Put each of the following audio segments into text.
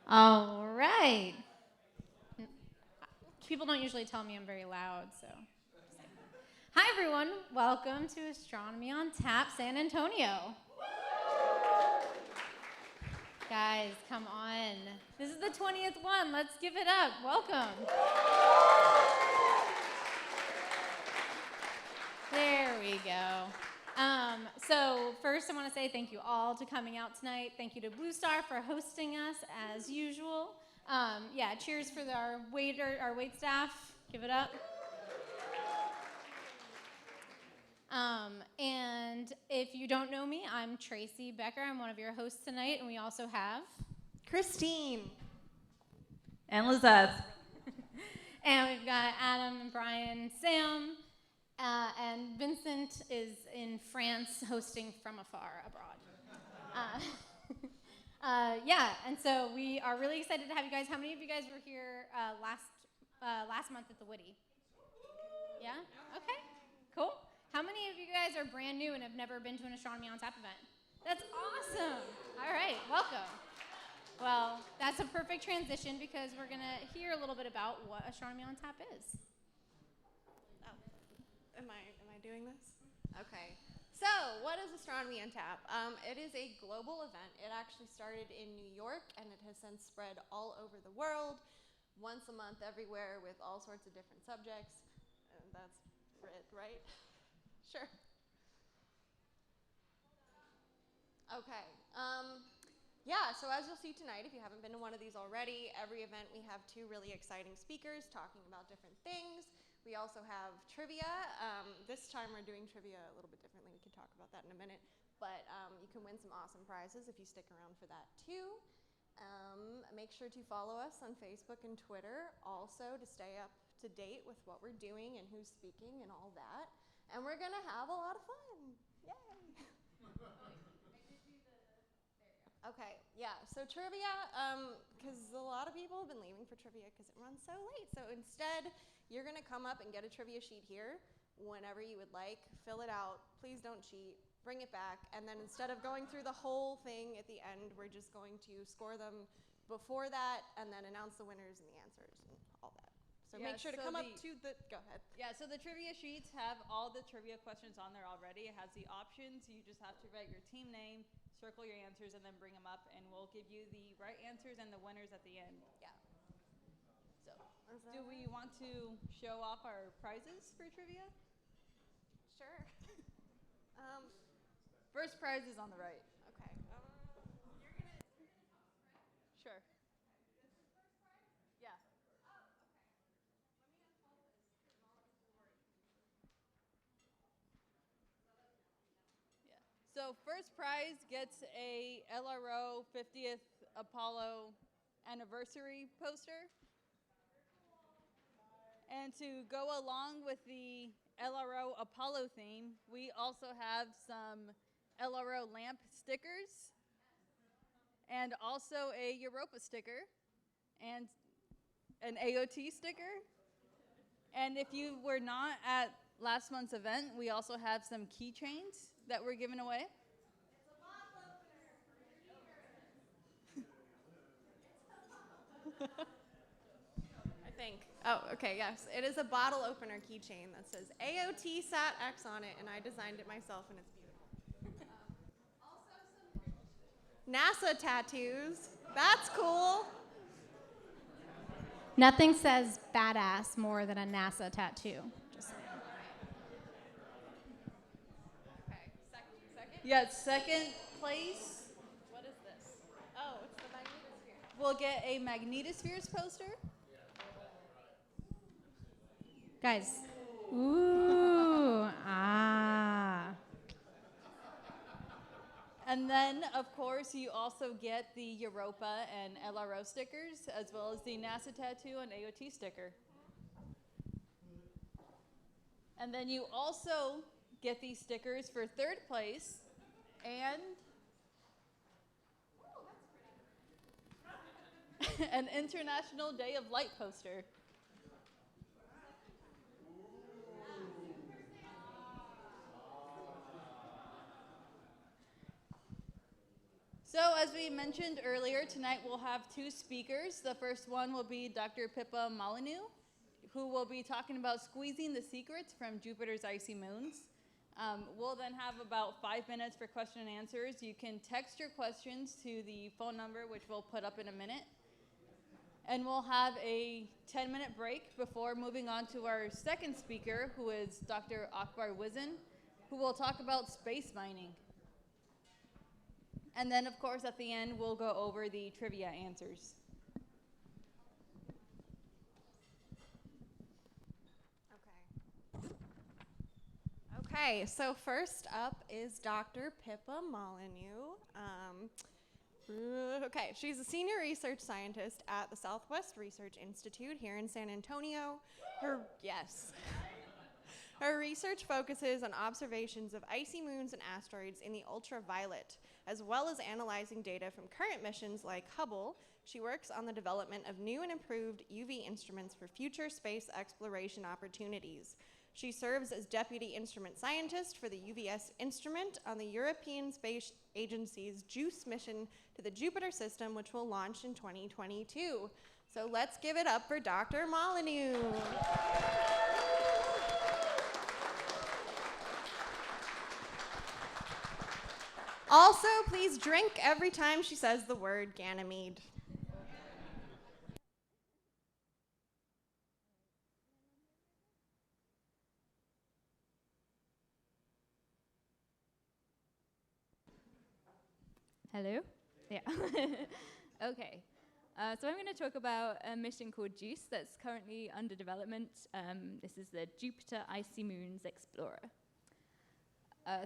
All right. People don't usually tell me I'm very loud, so. Hi, everyone. Welcome to Astronomy on Tap San Antonio. Guys, come on. This is the 20th one. Let's give it up. Welcome. There we go. So first, I want to say thank you all to coming out tonight. Thank you to Blue Star for hosting us as usual. Yeah, cheers for our wait staff. Give it up. And if you don't know me, I'm Tracy Becker. I'm one of your hosts tonight, and we also have Christine. And Lizette. And we've got Adam and Brian, Sam, and Vincent is in France hosting from afar abroad. Yeah, and so we are really excited to have you guys. How many of you guys were here last month at the Woody? Yeah? Okay, cool. How many of you guys are brand new and have never been to an Astronomy on Tap event? That's awesome. All right, welcome. Well, that's a perfect transition because we're going to hear a little bit about what Astronomy on Tap is. Oh, am I doing this? Okay. So, what is Astronomy on Tap? It is a global event. It actually started in New York, and it has since spread all over the world, once a month everywhere with all sorts of different subjects. And that's it, right? Sure. Okay. Yeah, so as you'll see tonight, if you haven't been to one of these already, every event we have two really exciting speakers talking about different things. We also have trivia. This time we're doing trivia a little bit differently. We can talk about that in a minute. But you can win some awesome prizes if you stick around for that too. Make sure to follow us on Facebook and Twitter also to stay up to date with what we're doing and who's speaking and all that. And we're going to have a lot of fun. Yay! Okay, yeah, so trivia, because a lot of people have been leaving for trivia because it runs so late. So instead, you're going to come up and get a trivia sheet here whenever you would like. Fill it out. Please don't cheat. Bring it back. And then instead of going through the whole thing at the end, we're just going to score them before that and then announce the winners and the answers and all that. So make sure to come up to the, go ahead. Yeah, so the trivia sheets have all the trivia questions on there already. It has the options. You just have to write your team name, circle your answers, and then bring them up, and we'll give you the right answers and the winners at the end. Yeah. So, do we want to show off our prizes for trivia? Sure. First prize is on the right. Okay. You're gonna. Sure. Yeah. Yeah. So first prize gets a LRO 50th Apollo anniversary poster. And to go along with the LRO Apollo theme, we also have some LRO lamp stickers and also a Europa sticker and an AoT sticker. And if you were not at last month's event, we also have some keychains that we're giving away. It's a bottle opener for your I think. Oh, okay, yes. It is a bottle opener keychain that says AoT SATX on it, and I designed it myself, and it's beautiful. Also some NASA tattoos. That's cool. Nothing says badass more than a NASA tattoo. Just saying. Okay, second? Yeah, second place. What is this? Oh, it's the magnetosphere. We'll get a Magnetospheres poster. Guys. Ooh. Ah. And then, of course, you also get the Europa and LRO stickers, as well as the NASA tattoo and AoT sticker. And then you also get these stickers for third place and an International Day of Light poster. So as we mentioned earlier, tonight we'll have two speakers. The first one will be Dr. Pippa Molyneux, who will be talking about squeezing the secrets from Jupiter's icy moons. We'll then have about 5 minutes for question and answers. You can text your questions to the phone number, which we'll put up in a minute. And we'll have a 10-minute break before moving on to our second speaker, who is Dr. Akbar Wizin, who will talk about space mining. And then, of course, at the end, we'll go over the trivia answers. Okay, so first up is Dr. Pippa Molyneux. Okay, she's a senior research scientist at the Southwest Research Institute here in San Antonio. Her research focuses on observations of icy moons and asteroids in the ultraviolet, as well as analyzing data from current missions like Hubble. She works on the development of new and improved UV instruments for future space exploration opportunities. She serves as Deputy Instrument Scientist for the UVS instrument on the European Space Agency's JUICE mission to the Jupiter system, which will launch in 2022. So let's give it up for Dr. Molyneux. Also, please drink every time she says the word Ganymede. Hello? Yeah. Okay. So I'm going to talk about a mission called JUICE that's currently under development. This is the Jupiter Icy Moons Explorer.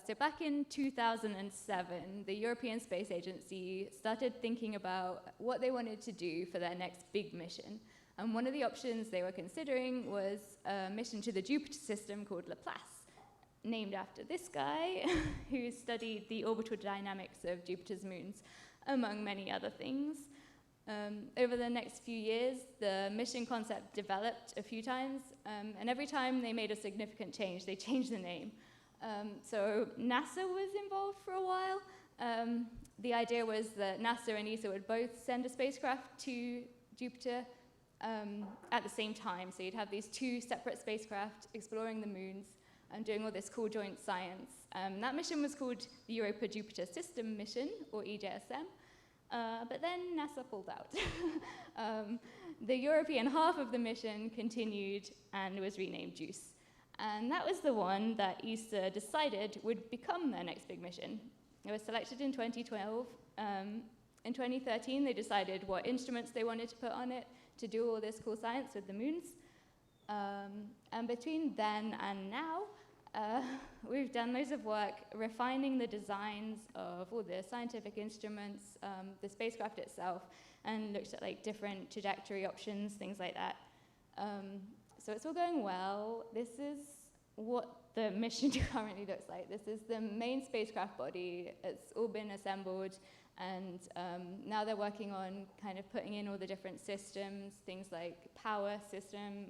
So back in 2007, the European Space Agency started thinking about what they wanted to do for their next big mission. And one of the options they were considering was a mission to the Jupiter system called Laplace, named after this guy who studied the orbital dynamics of Jupiter's moons, among many other things. Over the next few years, the mission concept developed a few times, and every time they made a significant change, they changed the name. So NASA was involved for a while. The idea was that NASA and ESA would both send a spacecraft to Jupiter at the same time. So you'd have these two separate spacecraft exploring the moons and doing all this cool joint science. That mission was called the Europa-Jupiter System Mission, or EJSM, but then NASA pulled out. The European half of the mission continued and was renamed JUICE. And that was the one that ESA decided would become their next big mission. It was selected in 2012. In 2013, they decided what instruments they wanted to put on it to do all this cool science with the moons. And between then and now, we've done loads of work refining the designs of all the scientific instruments, the spacecraft itself, and looked at like different trajectory options, things like that. So it's all going well. This is what the mission currently looks like. This is the main spacecraft body. It's all been assembled, and now they're working on kind of putting in all the different systems, things like power system,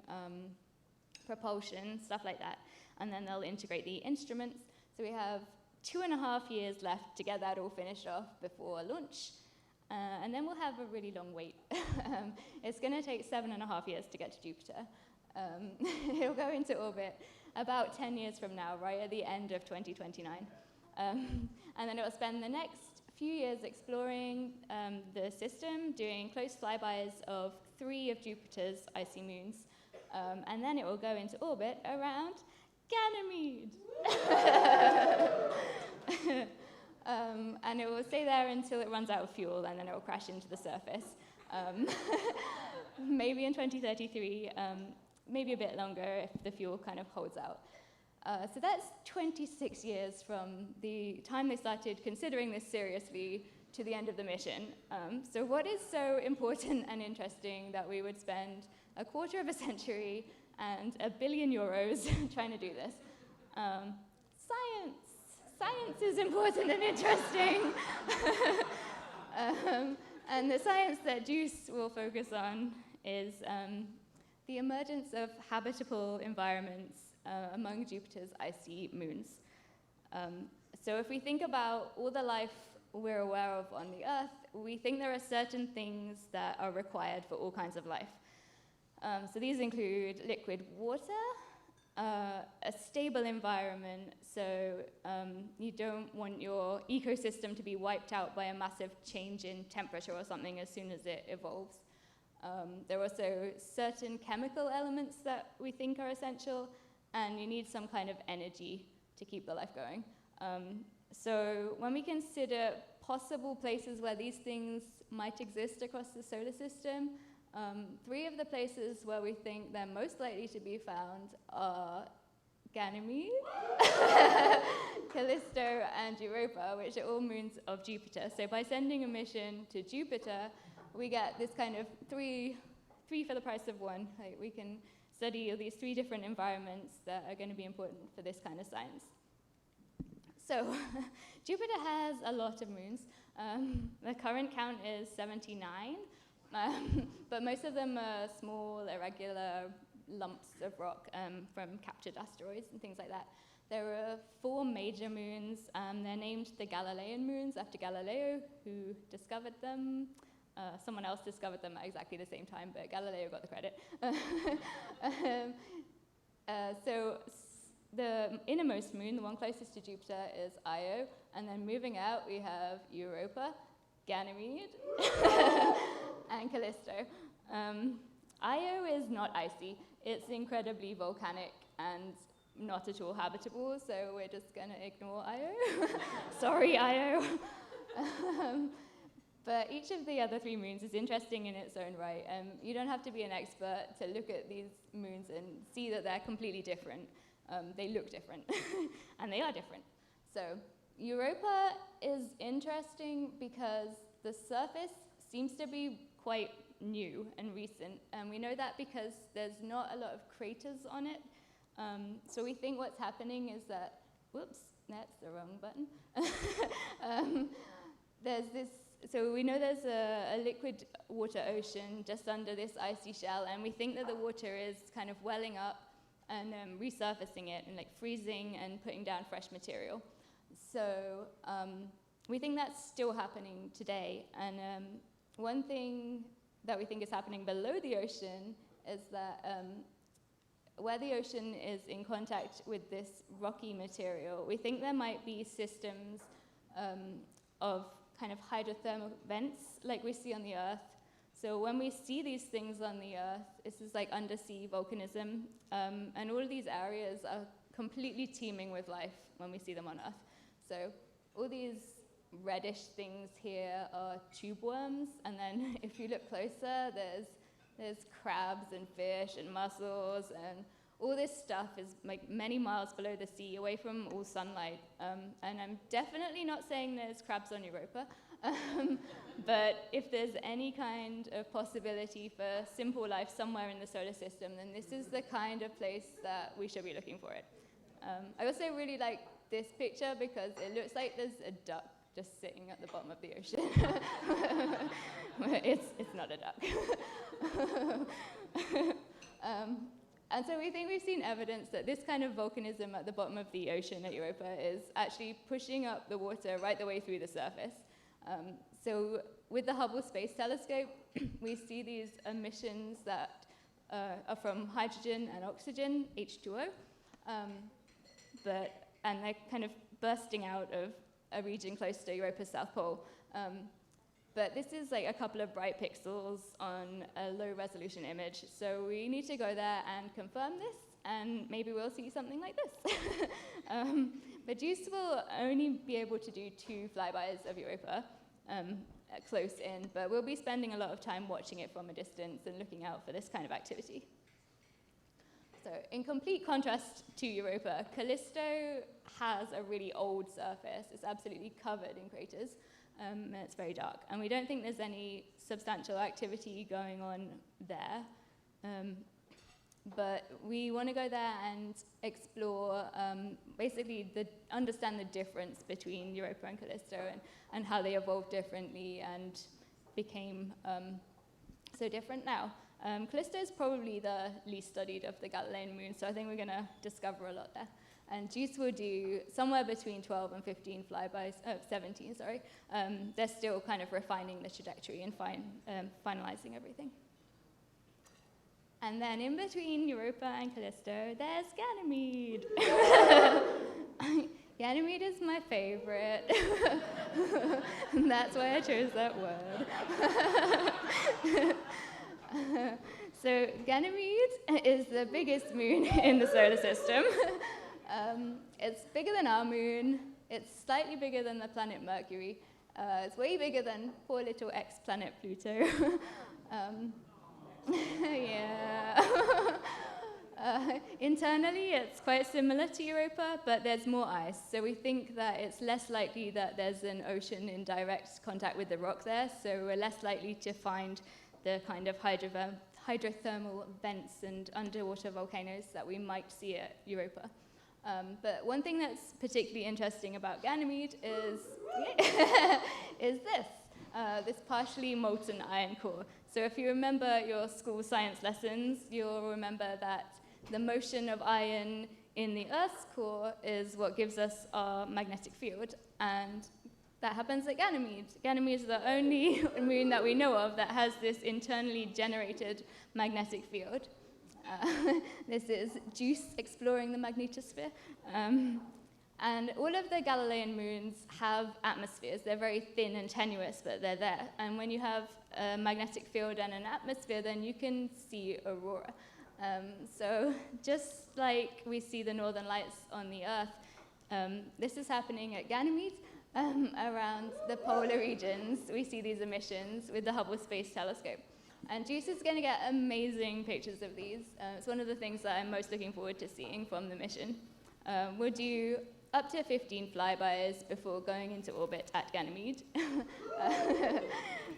propulsion, stuff like that. And then they'll integrate the instruments. So we have 2.5 years left to get that all finished off before launch. And then we'll have a really long wait. It's going to take 7.5 years to get to Jupiter. It'll go into orbit about 10 years from now, right at the end of 2029. And then it'll spend the next few years exploring the system, doing close flybys of 3 of Jupiter's icy moons. And then it will go into orbit around Ganymede. And it will stay there until it runs out of fuel, and then it will crash into the surface. Maybe in 2033, maybe a bit longer if the fuel kind of holds out. So that's 26 years from the time they started considering this seriously to the end of the mission. So what is so important and interesting that we would spend a quarter of a century and €1 billion trying to do this? Science. Science is important and interesting. And the science that JUICE will focus on is the emergence of habitable environments among Jupiter's icy moons. So if we think about all the life we're aware of on the Earth, we think there are certain things that are required for all kinds of life. So these include liquid water, a stable environment, so you don't want your ecosystem to be wiped out by a massive change in temperature or something as soon as it evolves. There are also certain chemical elements that we think are essential, and you need some kind of energy to keep the life going. So when we consider possible places where these things might exist across the solar system, 3 of the places where we think they're most likely to be found are Ganymede, Callisto, and Europa, which are all moons of Jupiter. So by sending a mission to Jupiter, we get this kind of three for the price of one. Like, we can study all these 3 different environments that are going to be important for this kind of science. So Jupiter has a lot of moons. The current count is 79, but most of them are small, irregular lumps of rock from captured asteroids and things like that. There are 4 major moons. They're named the Galilean moons after Galileo, who discovered them. Someone else discovered them at exactly the same time, but Galileo got the credit. So the innermost moon, the one closest to Jupiter, is Io, and then moving out we have Europa, Ganymede, and Callisto. Io is not icy. It's incredibly volcanic and not at all habitable, so we're just going to ignore Io. Sorry, Io. But each of the other 3 moons is interesting in its own right. You don't have to be an expert to look at these moons and see that they're completely different. They look different, and they are different. So Europa is interesting because the surface seems to be quite new and recent, and we know that because there's not a lot of craters on it. So we think what's happening is that, whoops, that's the wrong button. So we know there's a liquid water ocean just under this icy shell, and we think that the water is kind of welling up and resurfacing it and like freezing and putting down fresh material. So we think that's still happening today. And one thing that we think is happening below the ocean is that where the ocean is in contact with this rocky material, we think there might be systems of kind of hydrothermal vents like we see on the Earth. So when we see these things on the Earth, this is like undersea volcanism, and all of these areas are completely teeming with life when we see them on Earth. So all these reddish things here are tube worms, and then if you look closer, there's crabs and fish and mussels, and all this stuff is like many miles below the sea, away from all sunlight. And I'm definitely not saying there's crabs on Europa, but if there's any kind of possibility for simple life somewhere in the solar system, then this is the kind of place that we should be looking for it. I also really like this picture because it looks like there's a duck just sitting at the bottom of the ocean. It's not a duck. And so we think we've seen evidence that this kind of volcanism at the bottom of the ocean at Europa is actually pushing up the water right the way through the surface. So with the Hubble Space Telescope, we see these emissions that are from hydrogen and oxygen, H2O, and they're kind of bursting out of a region close to Europa's South Pole. But this is like a couple of bright pixels on a low resolution image. So we need to go there and confirm this, and maybe we'll see something like this. But JUICE will only be able to do 2 flybys of Europa close in, but we'll be spending a lot of time watching it from a distance and looking out for this kind of activity. So in complete contrast to Europa, Callisto has a really old surface. It's absolutely covered in craters. And it's very dark. And we don't think there's any substantial activity going on there. But we want to go there and explore, basically understand the difference between Europa and Callisto and how they evolved differently and became so different now. Callisto is probably the least studied of the Galilean moons, so I think we're going to discover a lot there. And JUICE will do somewhere between 12 and 15 flybys, 17, sorry. They're still kind of refining the trajectory and finalizing everything. And then in between Europa and Callisto, there's Ganymede. Ganymede is my favorite. And that's why I chose that word. So Ganymede is the biggest moon in the solar system. It's bigger than our moon. It's slightly bigger than the planet Mercury. It's way bigger than poor little ex-planet Pluto. Yeah. Internally, it's quite similar to Europa, but there's more ice. So we think that it's less likely that there's an ocean in direct contact with the rock there, so we're less likely to find the kind of hydrothermal vents and underwater volcanoes that we might see at Europa. But one thing that's particularly interesting about Ganymede is, this partially molten iron core. So if you remember your school science lessons, you'll remember that the motion of iron in the Earth's core is what gives us our magnetic field, and that happens at Ganymede. Ganymede is the only moon that we know of that has this internally generated magnetic field. This is JUICE exploring the magnetosphere. And all of the Galilean moons have atmospheres. They're very thin and tenuous, but they're there. And when you have a magnetic field and an atmosphere, then you can see aurora. So just like we see the northern lights on the Earth, this is happening at Ganymede. Around the polar regions, we see these emissions with the Hubble Space Telescope. And JUICE is going to get amazing pictures of these. It's one of the things that I'm most looking forward to seeing from the mission. We'll do up to 15 flybys before going into orbit at Ganymede.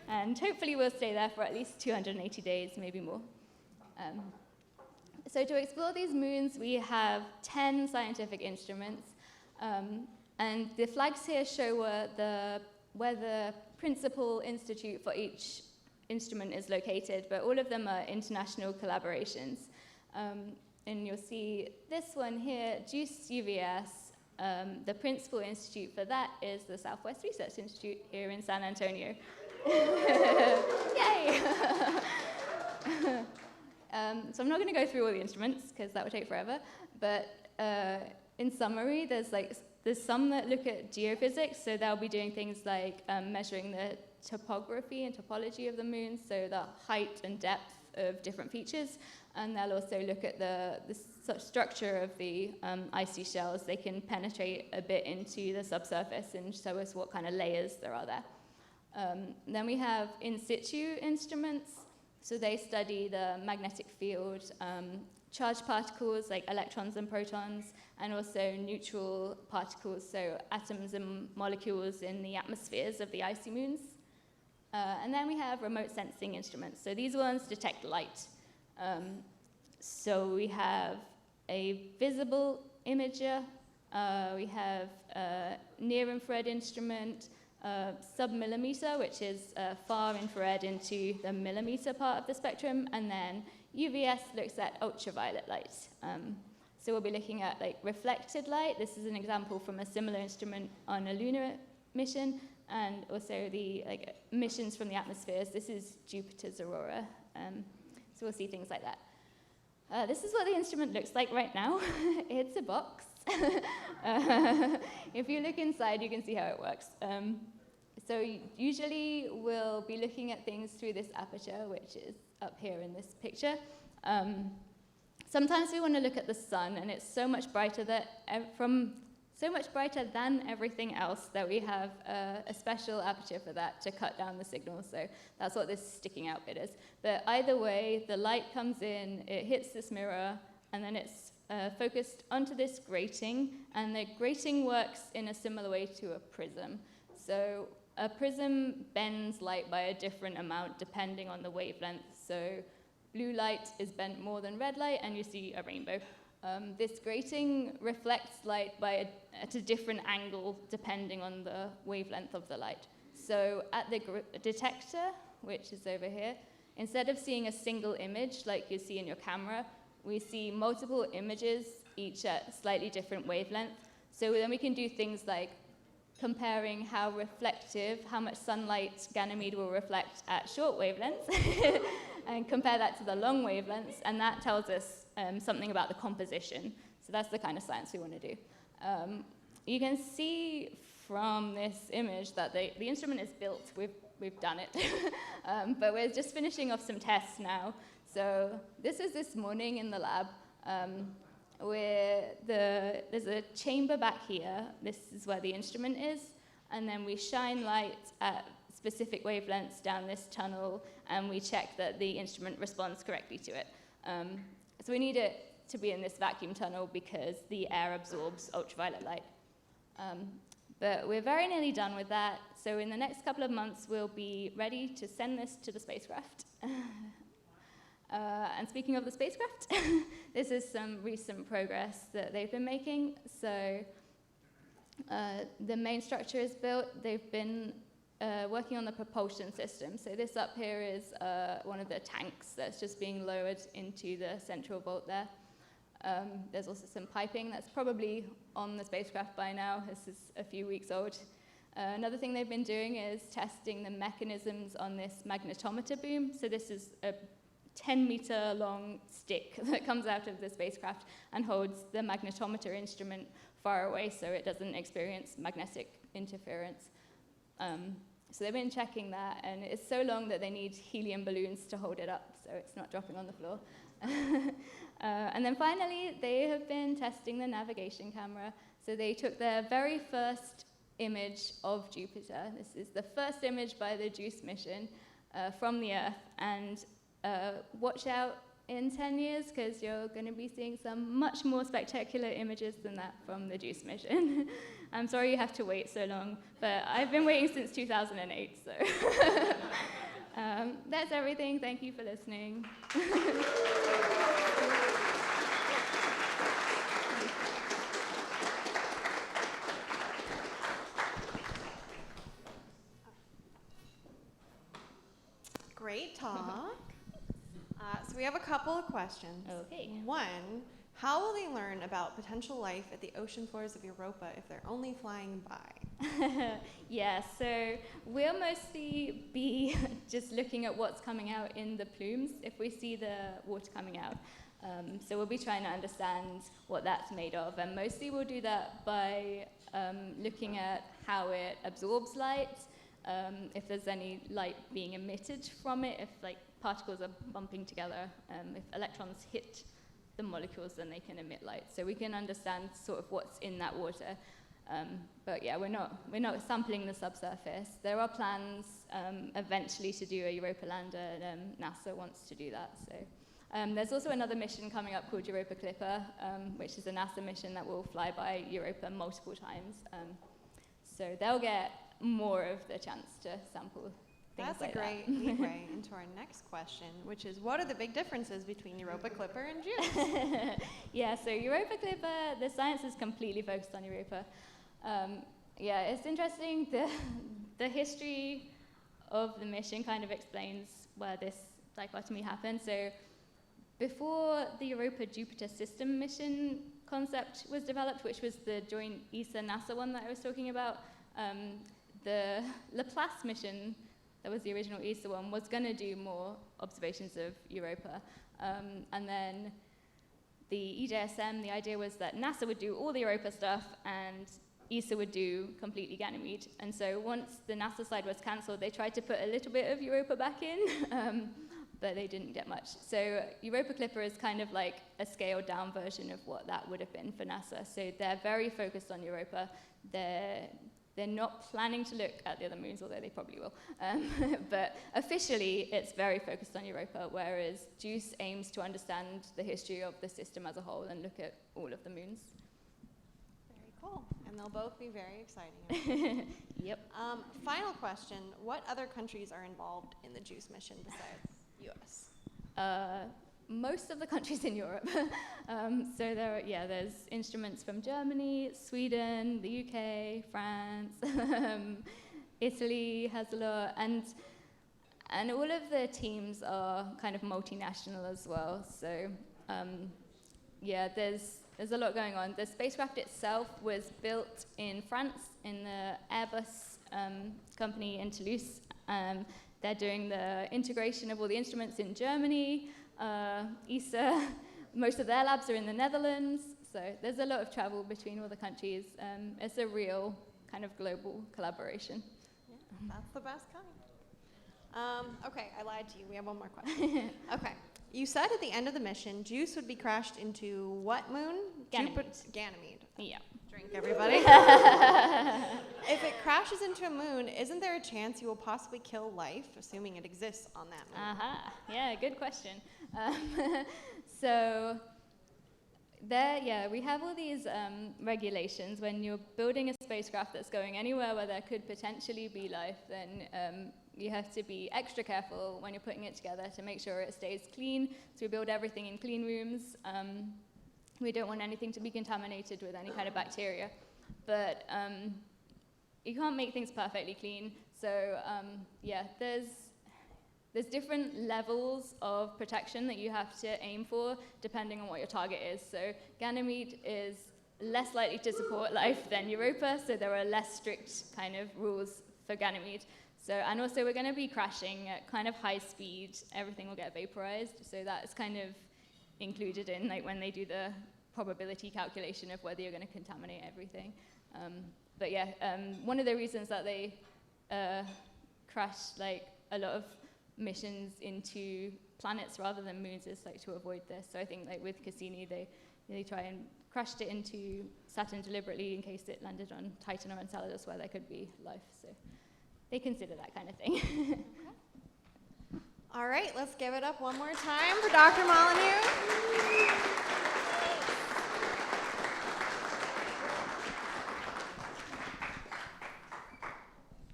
And hopefully we'll stay there for at least 280 days, maybe more. So to explore these moons, we have 10 scientific instruments. And the flags here show where the principal institute for each instrument is located, but all of them are international collaborations. And you'll see this one here, JUICE UVS. The principal institute for that is the Southwest Research Institute here in San Antonio. Yay! So I'm not going to go through all the instruments because that would take forever, but in summary, there's some that look at geophysics, so they'll be doing things like measuring the topography and topology of the moon, so the height and depth of different features, and they'll also look at the structure of the icy shells. They can penetrate a bit into the subsurface and show us what kind of layers there are there. Then we have in situ instruments, so they study the magnetic field, charged particles like electrons and protons, and also neutral particles, so atoms and molecules in the atmospheres of the icy moons. And then we have remote sensing instruments. So these ones detect light. So we have a visible imager, we have a near-infrared instrument, sub-millimeter, which is far infrared into the millimeter part of the spectrum, and then UVS looks at ultraviolet light. So we'll be looking at reflected light. This is an example from a similar instrument on a lunar mission, and also the emissions from the atmospheres. This is Jupiter's aurora. So we'll see things like that. This is what the instrument looks like right now. It's a box. If you look inside, you can see how it works. So usually we'll be looking at things through this aperture, which is up here in this picture. Sometimes we want to look at the sun, and it's so much brighter than everything else that we have a special aperture for that to cut down the signal. So that's what this sticking out bit is. But either way, the light comes in, it hits this mirror, and then it's focused onto this grating, and the grating works in a similar way to a prism. So a prism bends light by a different amount depending on the wavelength. So blue light is bent more than red light, and you see a rainbow. This grating reflects light at a different angle depending on the wavelength of the light. So at the detector, which is over here, instead of seeing a single image like you see in your camera, we see multiple images each at slightly different wavelength. So then we can do things like comparing how much sunlight Ganymede will reflect at short wavelengths, and compare that to the long wavelengths, and that tells us something about the composition. So that's the kind of science we want to do. You can see from this image that the instrument is built. We've done it. But we're just finishing off some tests now. So this is this morning in the lab. There's a chamber back here. This is where the instrument is. And then we shine light at specific wavelengths down this tunnel, and we check that the instrument responds correctly to it. So we need it to be in this vacuum tunnel because the air absorbs ultraviolet light. But we're very nearly done with that. So in the next couple of months, we'll be ready to send this to the spacecraft. And speaking of the spacecraft, this is some recent progress that they've been making. So the main structure is built. They've been working on the propulsion system. So this up here is one of the tanks that's just being lowered into the central vault there. There's also some piping that's probably on the spacecraft by now. This is a few weeks old. Another thing they've been doing is testing the mechanisms on this magnetometer boom. So this is a 10-meter long stick that comes out of the spacecraft and holds the magnetometer instrument far away so it doesn't experience magnetic interference. So they've been checking that, and it's so long that they need helium balloons to hold it up so it's not dropping on the floor. And then finally, they have been testing the navigation camera. So they took their very first image of Jupiter. This is the first image by the JUICE mission from the Earth. And watch out in 10 years, because you're going to be seeing some much more spectacular images than that from the JUICE mission. I'm sorry you have to wait so long, but I've been waiting since 2008, so. That's everything. Thank you for listening. Great talk. So we have a couple of questions. Okay. One, how will they learn about potential life at the ocean floors of Europa if they're only flying by? Yeah, so we'll mostly be just looking at what's coming out in the plumes if we see the water coming out. So we'll be trying to understand what that's made of, and mostly we'll do that by looking at how it absorbs light, if there's any light being emitted from it, if like particles are bumping together, if electrons hit the molecules, then they can emit light. So we can understand sort of what's in that water. But yeah, we're not sampling the subsurface. There are plans eventually to do a Europa lander, and NASA wants to do that. So there's also another mission coming up called Europa Clipper, which is a NASA mission that will fly by Europa multiple times. So they'll get more of the chance to sample things That's like a great leeway into our next question, which is, what are the big differences between Europa Clipper and JUICE? Yeah, so Europa Clipper, the science is completely focused on Europa. Yeah, it's interesting. The history of the mission kind of explains where this dichotomy happened. So before the Europa-Jupiter system mission concept was developed, which was the joint ESA-NASA one that I was talking about, the Laplace mission, that was the original ESA one, was going to do more observations of Europa. And then the EJSM, the idea was that NASA would do all the Europa stuff and ESA would do completely Ganymede. And so once the NASA side was cancelled, they tried to put a little bit of Europa back in, but they didn't get much. So Europa Clipper is kind of like a scaled down version of what that would have been for NASA. So they're very focused on Europa. They're not planning to look at the other moons, although they probably will. But officially, it's very focused on Europa, whereas JUICE aims to understand the history of the system as a whole and look at all of the moons. Very cool. And they'll both be very exciting. Yep. Final question. What other countries are involved in the JUICE mission besides US? Most of the countries in Europe. So there's instruments from Germany, Sweden, the UK, France, Italy has a lot, and all of the teams are kind of multinational as well. So there's there's a lot going on. The spacecraft itself was built in France in the Airbus company in Toulouse. They're doing the integration of all the instruments in Germany. ESA, most of their labs are in the Netherlands. So there's a lot of travel between all the countries. It's a real kind of global collaboration. Yeah, that's the best kind. Okay, I lied to you. We have one more question. Okay. You said at the end of the mission, JUICE would be crashed into what moon? Ganymede. Ganymede. Yeah. Drink, everybody. If it crashes into a moon, isn't there a chance you will possibly kill life, assuming it exists on that moon? Yeah, good question. So we have all these regulations. When you're building a spacecraft that's going anywhere where there could potentially be life, then you have to be extra careful when you're putting it together to make sure it stays clean. So we build everything in clean rooms. We don't want anything to be contaminated with any kind of bacteria. But you can't make things perfectly clean. So there's different levels of protection that you have to aim for depending on what your target is. So Ganymede is less likely to support life than Europa, so there are less strict kind of rules for Ganymede. So, and also we're going to be crashing at kind of high speed. Everything will get vaporized. So that's kind of included in like when they do the probability calculation of whether you're going to contaminate everything. One of the reasons that they crash like a lot of missions into planets rather than moons is like to avoid this. So I think like with Cassini, they try and crashed it into Saturn deliberately in case it landed on Titan or Enceladus where there could be life. So they consider that kind of thing. All right, let's give it up one more time for Dr. Molyneux.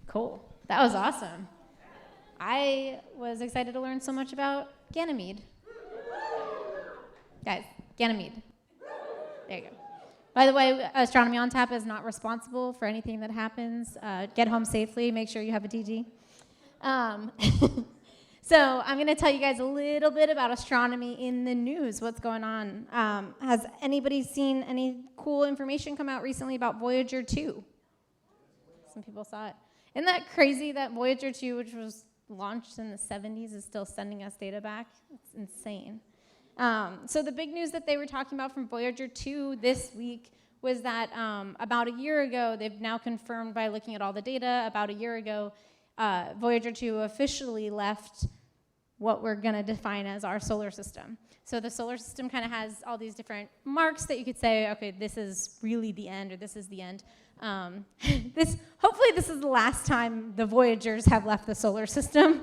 Cool. That was awesome. I was excited to learn so much about Ganymede. Guys, Ganymede. There you go. By the way, Astronomy on Tap is not responsible for anything that happens. Get home safely. Make sure you have a DG. So I'm going to tell you guys a little bit about astronomy in the news, what's going on. Has anybody seen any cool information come out recently about Voyager 2? Some people saw it. Isn't that crazy that Voyager 2, which was launched in the 70s, is still sending us data back? It's insane. So the big news that they were talking about from Voyager 2 this week was that about a year ago, they've now confirmed by looking at all the data, about a year ago, Voyager 2 officially left what we're going to define as our solar system. So the solar system kind of has all these different marks that you could say, okay, this is really the end, or this is the end. Hopefully this is the last time the Voyagers have left the solar system.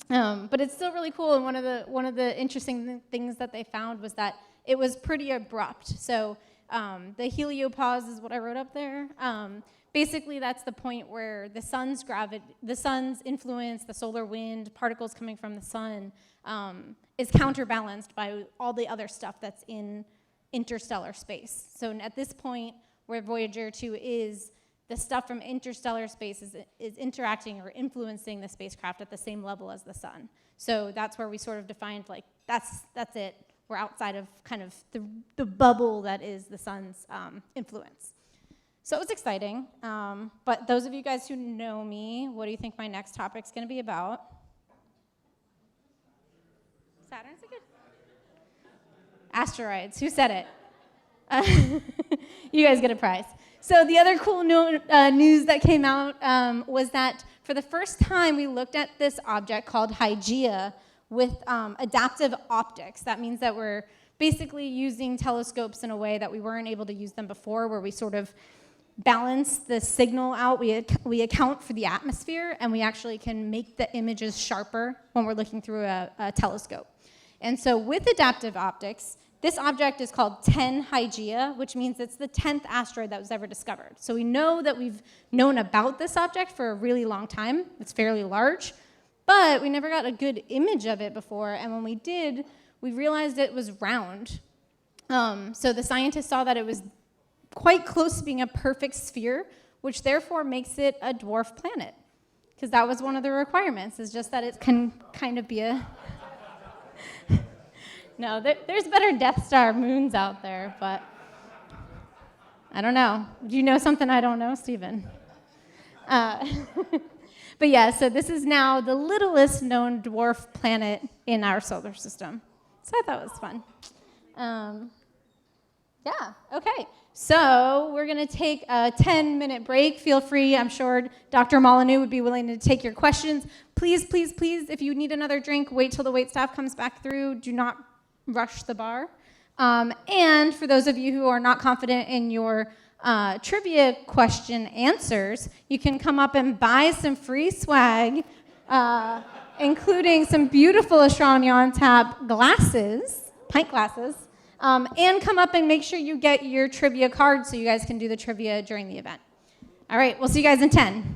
But it's still really cool, and one of the interesting things that they found was that it was pretty abrupt. So the heliopause is what I wrote up there. Basically, that's the point where the sun's influence, the solar wind, particles coming from the sun, is counterbalanced by all the other stuff that's in interstellar space. So at this point, where Voyager 2 is, the stuff from interstellar space is interacting or influencing the spacecraft at the same level as the sun. So that's where we sort of defined, like, that's it. We're outside of kind of the bubble that is the sun's influence. So it was exciting. But those of you guys who know me, what do you think my next topic's going to be about? Saturn's a good... Asteroids. Who said it? You guys get a prize. So the other cool news that came out was that for the first time we looked at this object called Hygeia with adaptive optics. That means that we're basically using telescopes in a way that we weren't able to use them before, where we sort of balance the signal out. We account for the atmosphere, and we actually can make the images sharper when we're looking through a telescope. And so with adaptive optics, this object is called 10 Hygeia, which means it's the 10th asteroid that was ever discovered. So we know that we've known about this object for a really long time. It's fairly large, but we never got a good image of it before, and when we did, we realized it was round. So the scientists saw that it was quite close to being a perfect sphere, which therefore makes it a dwarf planet, because that was one of the requirements, is just that it can kind of be a... No, there's better Death Star moons out there, but I don't know. Do you know something I don't know, Stephen? But yeah, so this is now the littlest known dwarf planet in our solar system. So I thought it was fun. Yeah, okay. So we're going to take a 10-minute break. Feel free. I'm sure Dr. Molyneux would be willing to take your questions. Please, please, please, if you need another drink, wait till the waitstaff comes back through. Do not rush the bar. And for those of you who are not confident in your trivia question answers, you can come up and buy some free swag, including some beautiful Astronomy on Tap glasses, pint glasses, and come up and make sure you get your trivia card so you guys can do the trivia during the event. All right, we'll see you guys in 10.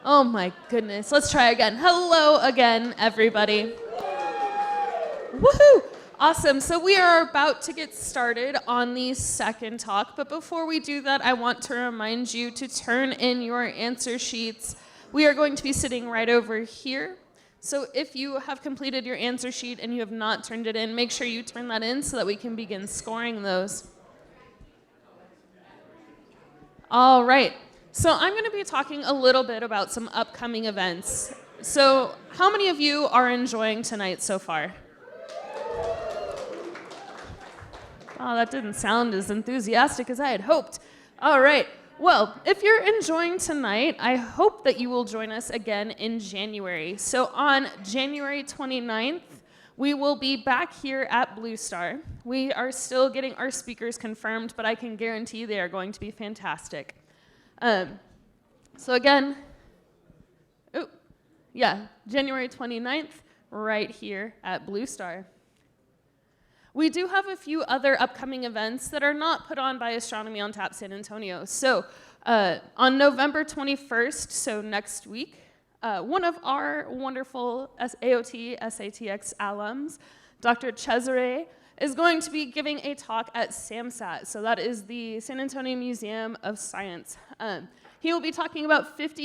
Oh my goodness. Let's try again. Hello again, everybody. Woohoo! Awesome. So we are about to get started on the second talk, but before we do that, I want to remind you to turn in your answer sheets. We are going to be sitting right over here. So if you have completed your answer sheet and you have not turned it in, make sure you turn that in so that we can begin scoring those. All right. So I'm going to be talking a little bit about some upcoming events. So how many of you are enjoying tonight so far? Oh, that didn't sound as enthusiastic as I had hoped. All right. Well, if you're enjoying tonight, I hope that you will join us again in January. So on January 29th, we will be back here at Blue Star. We are still getting our speakers confirmed, but I can guarantee they are going to be fantastic. So again, January 29th, right here at Blue Star. We do have a few other upcoming events that are not put on by Astronomy on Tap San Antonio. So on November 21st, so next week, one of our wonderful AoT SATX alums, Dr. Cesare, is going to be giving a talk at SAMSAT. So that is the San Antonio Museum of Science. He will be talking about 50